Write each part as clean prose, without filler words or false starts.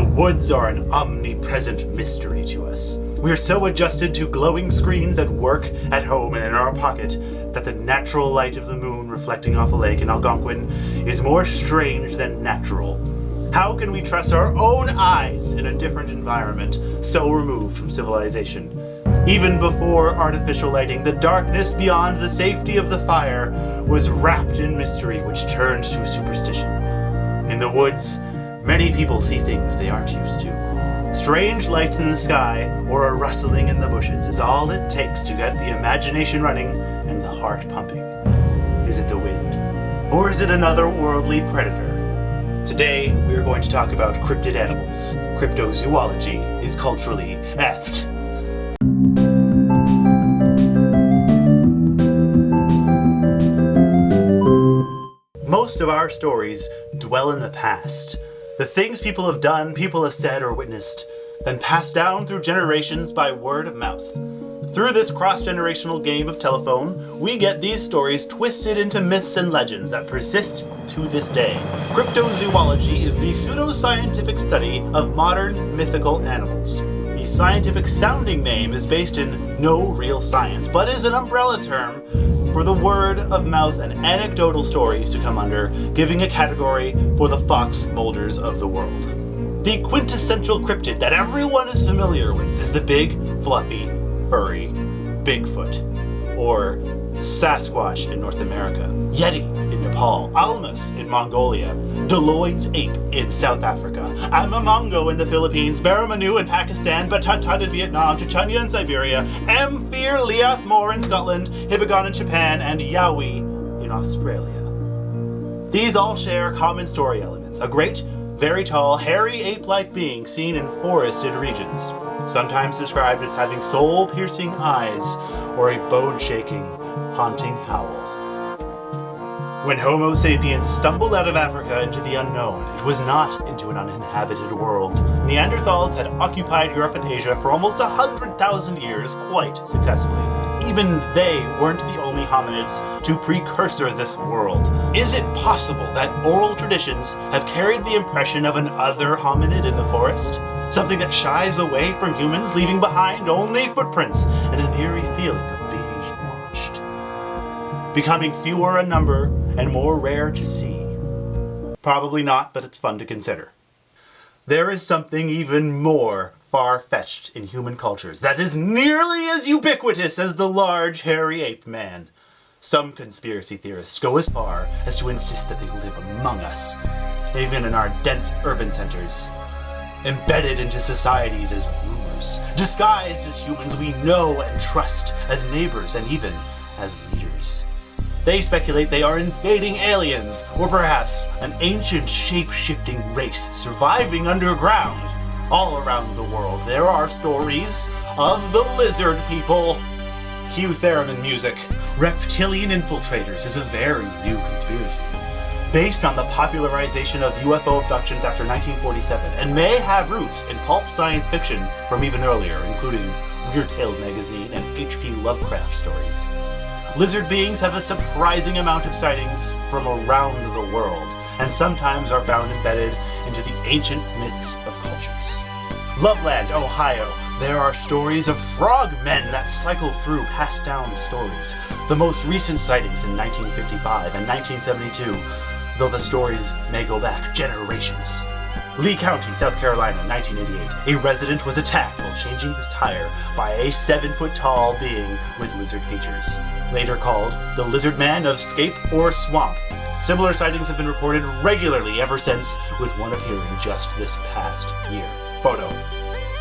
The woods are an omnipresent mystery to us. We are so adjusted to glowing screens at work, at home, and in our pocket that the natural light of the moon reflecting off a lake in Algonquin is more strange than natural. How can we trust our own eyes in a different environment, so removed from civilization? Even before artificial lighting, the darkness beyond the safety of the fire was wrapped in mystery which turned to superstition. In the woods, many people see things they aren't used to. Strange lights in the sky or a rustling in the bushes is all it takes to get the imagination running and the heart pumping. Is it the wind? Or is it another worldly predator? Today, we are going to talk about cryptid animals. Cryptozoology is culturally effed. Most of our stories dwell in the past. The things people have done, people have said or witnessed, then passed down through generations by word of mouth. Through this cross-generational game of telephone, we get these stories twisted into myths and legends that persist to this day. Cryptozoology is the pseudoscientific study of modern mythical animals. The scientific-sounding name is based in no real science, but is an umbrella term for the word of mouth and anecdotal stories to come under, giving a category for the fox molders of the world. The quintessential cryptid that everyone is familiar with is the big, fluffy, furry Bigfoot, or Sasquatch in North America, Yeti in Nepal, Almas in Mongolia, Deloitte's ape in South Africa, Amamongo in the Philippines, Barramanu in Pakistan, Batatan in Vietnam, Chichunya in Siberia, Amphir Liathmore in Scotland, Hibagon in Japan, and Yowie in Australia. These all share common story elements: a great, very tall, hairy ape-like being seen in forested regions, sometimes described as having soul-piercing eyes or a bone-shaking, haunting howl. When Homo sapiens stumbled out of Africa into the unknown, it was not into an uninhabited world. Neanderthals had occupied Europe and Asia for almost 100,000 years quite successfully. Even they weren't the only hominids to precursor this world. Is it possible that oral traditions have carried the impression of an other hominid in the forest? Something that shies away from humans, leaving behind only footprints and an eerie feeling of being watched. Becoming fewer in number and more rare to see. Probably not, but it's fun to consider. There is something even more far-fetched in human cultures that is nearly as ubiquitous as the large, hairy ape man. Some conspiracy theorists go as far as to insist that they live among us, even in our dense urban centers, embedded into societies as rulers, disguised as humans we know and trust, as neighbors and even as leaders. They speculate they are invading aliens, or perhaps an ancient shape-shifting race surviving underground. All around the world, there are stories of the lizard people. Cue theremin music. Reptilian infiltrators is a very new conspiracy, based on the popularization of UFO abductions after 1947, and may have roots in pulp science fiction from even earlier, including Weird Tales magazine and H.P. Lovecraft stories. Lizard beings have a surprising amount of sightings from around the world, and sometimes are found embedded into the ancient myths of cultures. Loveland, Ohio, there are stories of frogmen that cycle through passed down stories. The most recent sightings in 1955 and 1972, though the stories may go back generations. Lee County, South Carolina, 1988. A resident was attacked while changing his tire by a 7-foot-tall being with lizard features, later called the Lizard Man of Scape or Swamp. Similar sightings have been reported regularly ever since, with one appearing just this past year. Photo.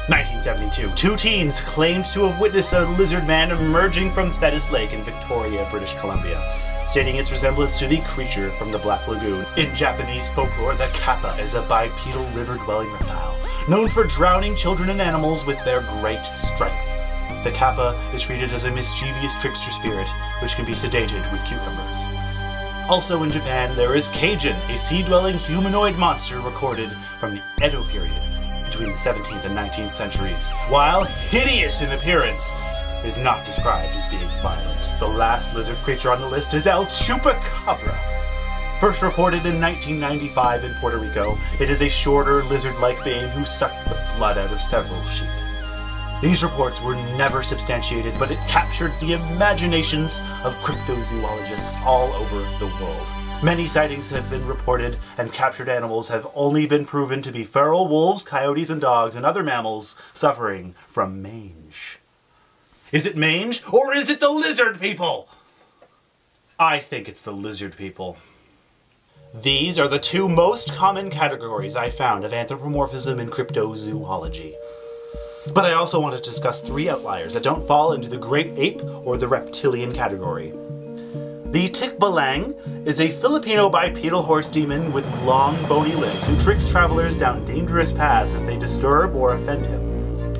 1972. 2 teens claimed to have witnessed a lizard man emerging from Thetis Lake in Victoria, British Columbia, stating its resemblance to the creature from the Black Lagoon. In Japanese folklore, the kappa is a bipedal river-dwelling reptile, known for drowning children and animals with their great strength. The kappa is treated as a mischievous trickster spirit, which can be sedated with cucumbers. Also in Japan, there is Cajun, a sea-dwelling humanoid monster recorded from the Edo period, between the 17th and 19th centuries. While hideous in appearance, is not described as being violent. The last lizard creature on the list is El Chupacabra. First reported in 1995 in Puerto Rico, it is a shorter, lizard-like being who sucked the blood out of several sheep. These reports were never substantiated, but it captured the imaginations of cryptozoologists all over the world. Many sightings have been reported, and captured animals have only been proven to be feral wolves, coyotes, and dogs, and other mammals suffering from mange. Is it mange, or is it the lizard people? I think it's the lizard people. These are the two most common categories I found of anthropomorphism in cryptozoology. But I also want to discuss three outliers that don't fall into the great ape or the reptilian category. The tikbalang is a Filipino bipedal horse demon with long, bony limbs who tricks travelers down dangerous paths as they disturb or offend him.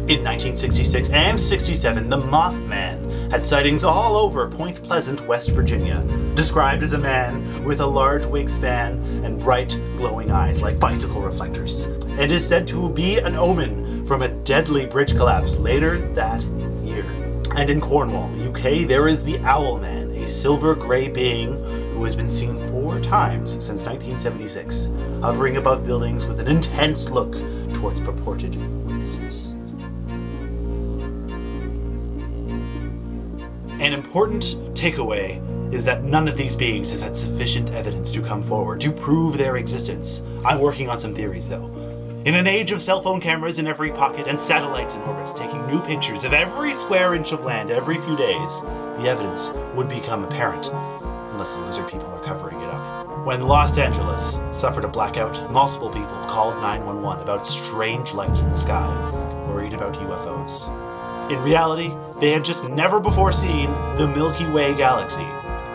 In 1966 and 67, the Mothman had sightings all over Point Pleasant, West Virginia, described as a man with a large wingspan and bright, glowing eyes like bicycle reflectors, and is said to be an omen from a deadly bridge collapse later that year. And in Cornwall, UK, there is the Owlman, a silver-gray being who has been seen 4 times since 1976, hovering above buildings with an intense look towards purported witnesses. An important takeaway is that none of these beings have had sufficient evidence to come forward to prove their existence. I'm working on some theories, though. In an age of cell phone cameras in every pocket and satellites in orbit taking new pictures of every square inch of land every few days, the evidence would become apparent, unless the lizard people are covering it up. When Los Angeles suffered a blackout, multiple people called 911 about strange lights in the sky, worried about UFOs. In reality, they had just never before seen the Milky Way galaxy,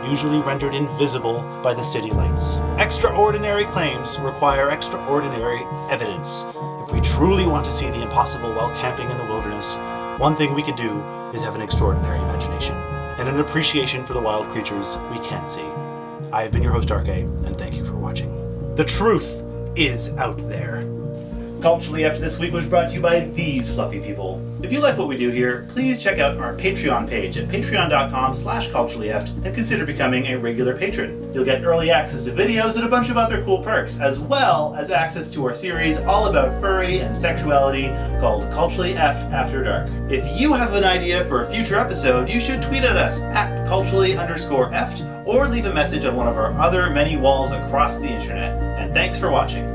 usually rendered invisible by the city lights. Extraordinary claims require extraordinary evidence. If we truly want to see the impossible while camping in the wilderness, one thing we can do is have an extraordinary imagination and an appreciation for the wild creatures we can't see. I have been your host, Dark A, and thank you for watching. The truth is out there. Culturally After this week was brought to you by these fluffy people. If you like what we do here, please check out our Patreon page at patreon.com/culturallyeft and consider becoming a regular patron. You'll get early access to videos and a bunch of other cool perks, as well as access to our series all about furry and sexuality called Culturally Eft After Dark. If you have an idea for a future episode, you should tweet at us at culturally_eft or leave a message on one of our other many walls across the internet. And thanks for watching.